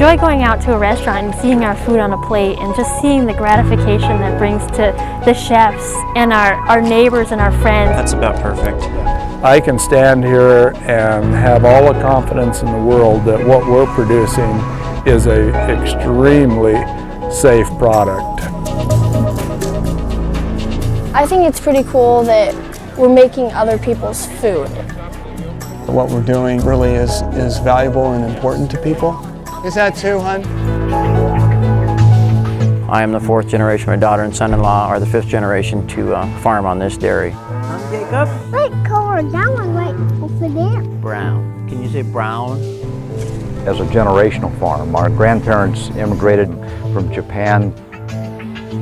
enjoy going out to a restaurant and seeing our food on a plate and just seeing the gratification that brings to the chefs and our neighbors and our friends. That's about perfect. I can stand here and have all the confidence in the world that what we're producing is an extremely safe product. I think it's pretty cool that we're making other people's food. What we're doing really is valuable and important to people. Is that too, hon? I am the 4th generation. My daughter and son-in-law are the 5th generation to farm on this dairy. I'm Jacob. What color that one right over there? Brown. Can you say brown? As a generational farm, our grandparents immigrated from Japan.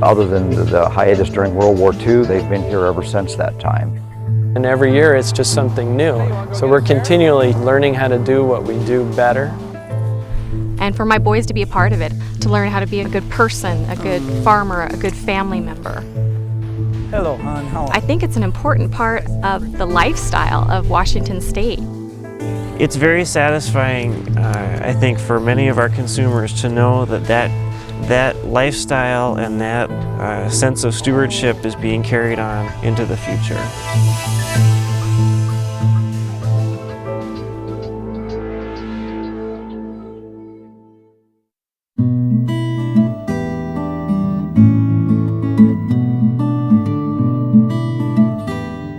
Other than the hiatus during World War II, they've been here ever since that time. And every year it's just something new. So we're continually learning how to do what we do better. And for my boys to be a part of it, to learn how to be a good person, a good farmer, a good family member. Hello, hon. How are you? I think it's an important part of the lifestyle of Washington State. It's very satisfying, I think, for many of our consumers to know that lifestyle and that sense of stewardship is being carried on into the future.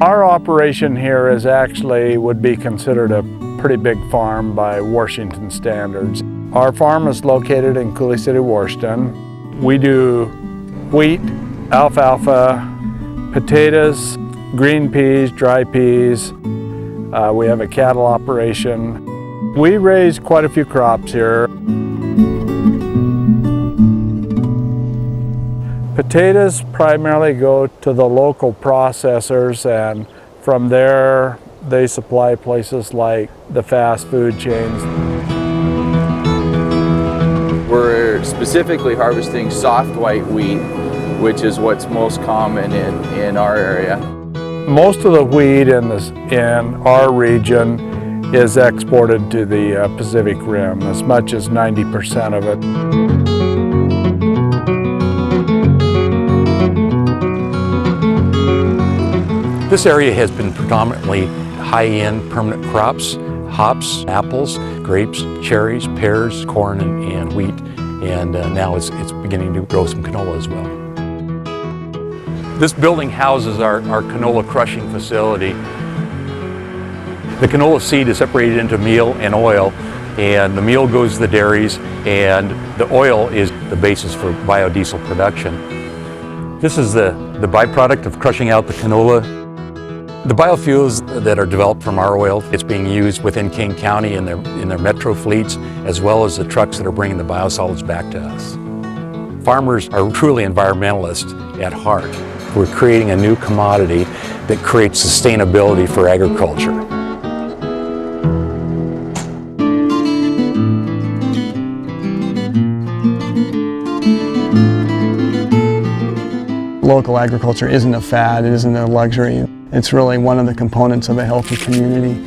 Our operation here is actually would be considered a pretty big farm by Washington standards. Our farm is located in Coulee City, Washington. We do wheat, alfalfa, potatoes, green peas, dry peas. We have a cattle operation. We raise quite a few crops here. Potatoes primarily go to the local processors, and from there they supply places like the fast food chains. We're specifically harvesting soft white wheat, which is what's most common in our area. Most of the wheat in our region is exported to the Pacific Rim, as much as 90% of it. This area has been predominantly high-end permanent crops, hops, apples, grapes, cherries, pears, corn, and wheat. And now it's beginning to grow some canola as well. This building houses our canola crushing facility. The canola seed is separated into meal and oil, and the meal goes to the dairies, and the oil is the basis for biodiesel production. This is the byproduct of crushing out the canola. The biofuels that are developed from our oil, it's being used within King County in their metro fleets, as well as the trucks that are bringing the biosolids back to us. Farmers are truly environmentalists at heart. We're creating a new commodity that creates sustainability for agriculture. Local agriculture isn't a fad, it isn't a luxury. It's really one of the components of a healthy community.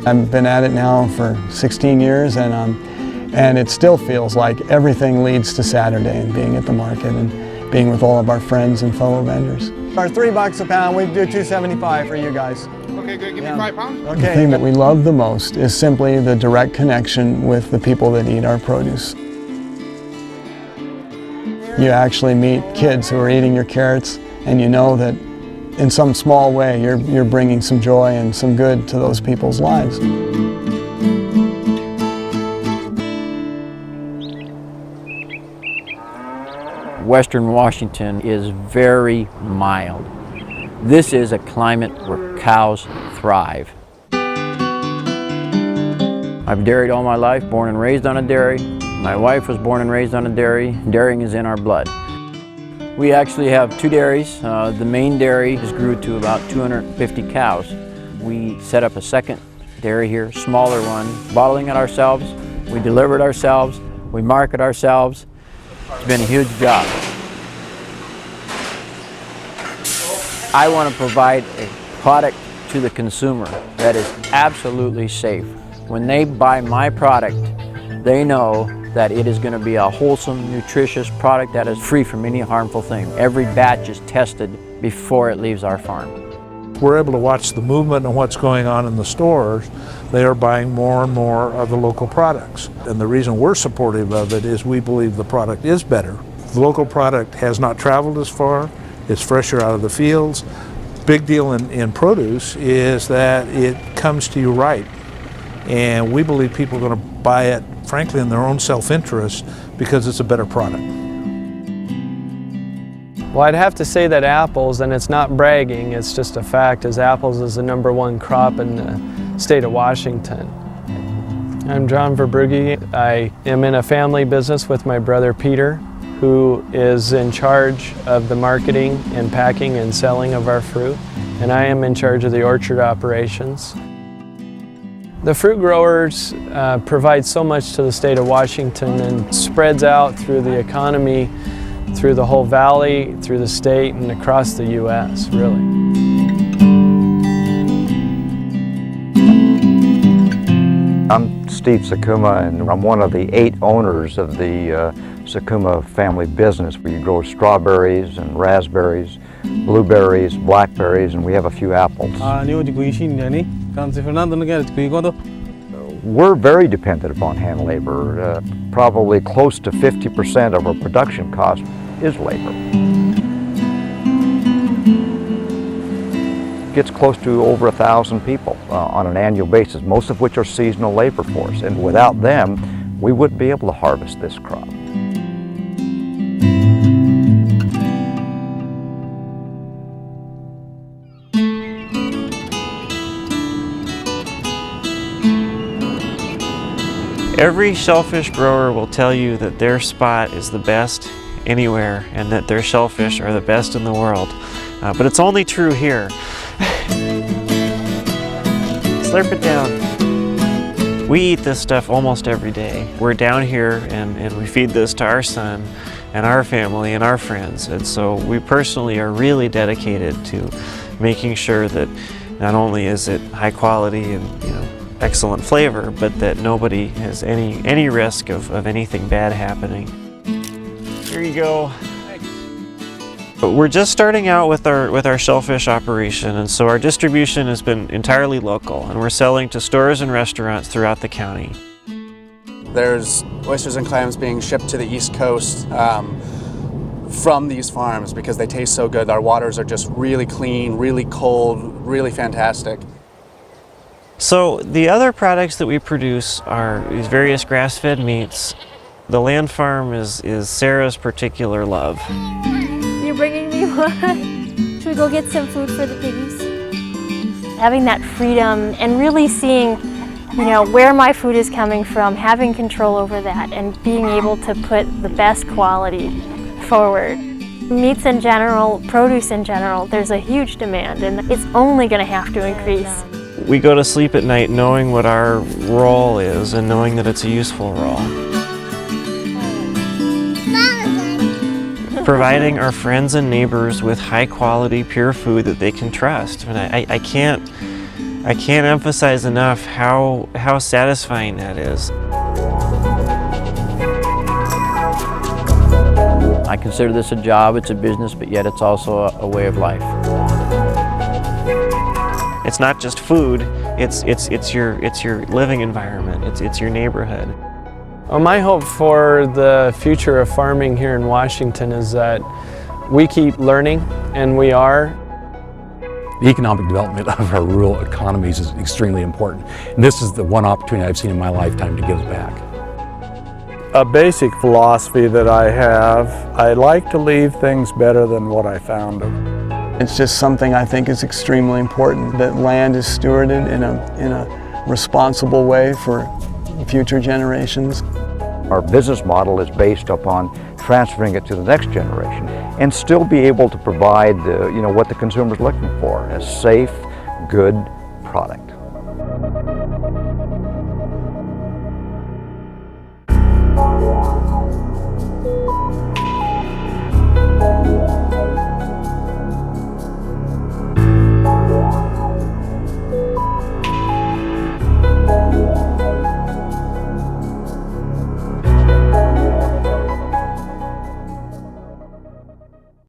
I've been at it now for 16 years, and it still feels like everything leads to Saturday and being at the market and being with all of our friends and fellow vendors. Our $3 a pound, we do $2.75 for you guys. Okay, good. Give me 5 pounds. Okay. The thing that we love the most is simply the direct connection with the people that eat our produce. You actually meet kids who are eating your carrots, and you know that in some small way you're bringing some joy and some good to those people's lives. Western Washington is very mild. This is a climate where cows thrive. I've dairied all my life, born and raised on a dairy. My wife was born and raised on a dairy. Dairying is in our blood. We actually have 2 dairies. The main dairy has grew to about 250 cows. We set up a second dairy here, smaller one, bottling it ourselves. We deliver it ourselves. We market ourselves. It's been a huge job. I want to provide a product to the consumer that is absolutely safe. When they buy my product, they know that it is going to be a wholesome, nutritious product that is free from any harmful thing. Every batch is tested before it leaves our farm. We're able to watch the movement and what's going on in the stores. They are buying more and more of the local products. And the reason we're supportive of it is we believe the product is better. The local product has not traveled as far, it's fresher out of the fields. Big deal in produce is that it comes to you ripe. And we believe people are going to buy it, frankly, in their own self-interest because it's a better product. Well, I'd have to say that apples, and it's not bragging, it's just a fact, is apples is the #1 crop in the state of Washington. I'm John VERBRUGGE. I am in a family business with my brother Peter, who is in charge of the marketing and packing and selling of our fruit, and I am in charge of the orchard operations. The fruit growers provide so much to the state of Washington and spreads out through the economy, through the whole valley, through the state, and across the U.S., really. I'm Steve Sakuma, and I'm one of the 8 owners of the Sakuma family business. We grow strawberries and raspberries, blueberries, blackberries, and we have a few apples. We're very dependent upon hand labor. Probably close to 50% of our production cost is labor. It gets close to over 1,000 people on an annual basis, most of which are seasonal labor force, and without them, we wouldn't be able to harvest this crop. Every shellfish grower will tell you that their spot is the best anywhere and that their shellfish are the best in the world. But it's only true here. Slurp it down. We eat this stuff almost every day. We're down here and we feed this to our son and our family and our friends. And so we personally are really dedicated to making sure that not only is it high quality and excellent flavor, but that nobody has any risk of anything bad happening. Here you go. But we're just starting out with our shellfish operation, and so our distribution has been entirely local, and we're selling to stores and restaurants throughout the county. There's oysters and clams being shipped to the East Coast from these farms because they taste so good. Our waters are just really clean, really cold, really fantastic. So the other products that we produce are these various grass-fed meats. The land farm is Sarah's particular love. You're bringing me one. Should we go get some food for the piggies? Having that freedom and really seeing, where my food is coming from, having control over that, and being able to put the best quality forward. Meats in general, produce in general, there's a huge demand, and it's only going to have to increase. We go to sleep at night knowing what our role is and knowing that it's a useful role. Providing our friends and neighbors with high quality, pure food that they can trust. And I can't emphasize enough how satisfying that is. I consider this a job, it's a business, but yet it's also a way of life. It's not just food, it's your living environment, it's your neighborhood. Well, my hope for the future of farming here in Washington is that we keep learning, and we are. The economic development of our rural economies is extremely important. And this is the one opportunity I've seen in my lifetime to give back. A basic philosophy that I have, I like to leave things better than what I found them. It's just something I think is extremely important, that land is stewarded in a responsible way for future generations. Our business model is based upon transferring it to the next generation and still be able to provide what the consumer's looking for, a safe, good product.